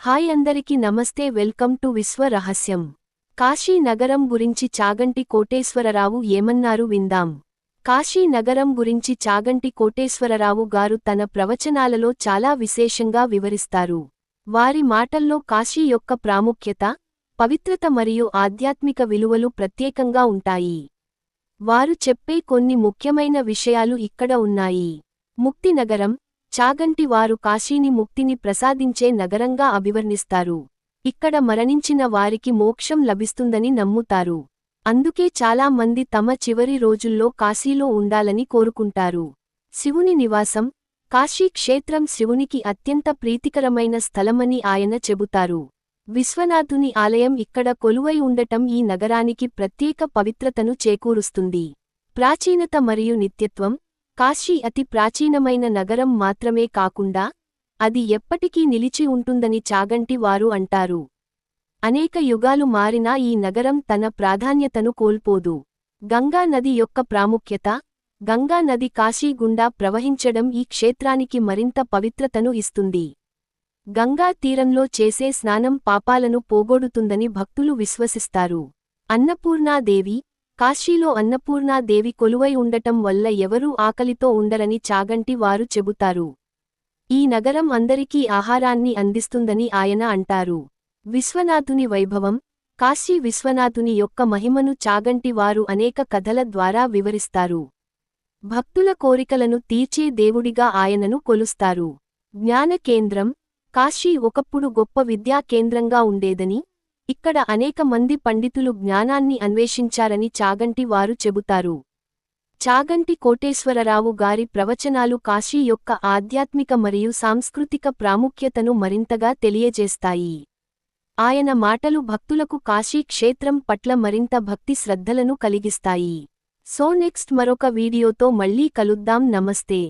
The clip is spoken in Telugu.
హాయ్ అందరికి నమస్తే వెల్కమ్ టు విశ్వ రహస్యం. కాశీ నగరం గురించి చాగంటి కోటేశ్వరరావు ఏమన్నారు విందాం. కాశీ నగరం గురించి చాగంటి కోటేశ్వరరావు గారు తన ప్రవచనాలలో చాలా విశేషంగా వివరిస్తారు. వారి మాటల్లో కాశీ యొక్క ప్రాముఖ్యత, పవిత్రత మరియు ఆధ్యాత్మిక విలువలు ప్రత్యేకంగా ఉంటాయి. వారు చెప్పే కొన్ని ముఖ్యమైన విషయాలు ఇక్కడ ఉన్నాయి. ముక్తి నగరం. చాగంటి వారు కాశీని ముక్తిని ప్రసాదించే నగరంగా అభివర్ణిస్తారు. ఇక్కడ మరణించిన వారికి మోక్షం లభిస్తుందని నమ్ముతారు. అందుకే చాలా మంది తమ చివరి రోజుల్లో కాశీలో ఉండాలని కోరుకుంటారు. శివుని నివాసం. కాశీ క్షేత్రం శివునికి అత్యంత ప్రీతికరమైన స్థలమని ఆయన చెబుతారు. విశ్వనాథుని ఆలయం ఇక్కడ కొలువై ఉండటం ఈ నగరానికి ప్రత్యేక పవిత్రతను చేకూరుస్తుంది. ప్రాచీనత మరియు నిత్యత్వం. కాశీ అతి ప్రాచీనమైన నగరం మాత్రమే కాకుండా అది ఎప్పటికీ నిలిచి ఉంటుందని చాగంటి వారు అంటారు. అనేక యుగాలు మారినా ఈ నగరం తన ప్రాధాన్యతను కోల్పోదు. గంగా నది యొక్క ప్రాముఖ్యత. గంగా నది కాశీ గుండా ప్రవహించడం ఈ క్షేత్రానికి మరింత పవిత్రతను ఇస్తుంది. గంగా తీరంలో చేసే స్నానం పాపాలను పోగొడుతుందని భక్తులు విశ్వసిస్తారు. అన్నపూర్ణాదేవి. కాశీలో అన్నపూర్ణాదేవి కొలువై ఉండటం వల్ల ఎవరూ ఆకలితో ఉండరని చాగంటి వారు చెబుతారు. ఈ నగరం అందరికీ ఆహారాన్ని అందిస్తుందని ఆయన అంటారు. విశ్వనాథుని వైభవం. కాశీ విశ్వనాథుని యొక్క మహిమను చాగంటి వారు అనేక కథల ద్వారా వివరిస్తారు. భక్తుల కోరికలను తీర్చే దేవుడిగా ఆయనను కొలుస్తారు. జ్ఞాన కేంద్రం. కాశీ ఒకప్పుడు గొప్ప విద్యా కేంద్రంగా ఉండేదని, ఇక్కడ అనేక మంది పండితులు జ్ఞానాన్ని అన్వేషించారని చాగంటి వారు చెబుతారు. చాగంటి కోటేశ్వరరావు గారి ప్రవచనాలు కాశీ యొక్క ఆధ్యాత్మిక మరియు సాంస్కృతిక ప్రాముఖ్యతను మరింతగా తెలియజేస్తాయి. ఆయన మాటలు భక్తులకు కాశీ క్షేత్రం పట్ల మరింత భక్తి శ్రద్ధలను కలిగిస్తాయి. సో నెక్స్ట్ మరొక వీడియోతో మళ్ళీ కలుద్దాం. నమస్తే.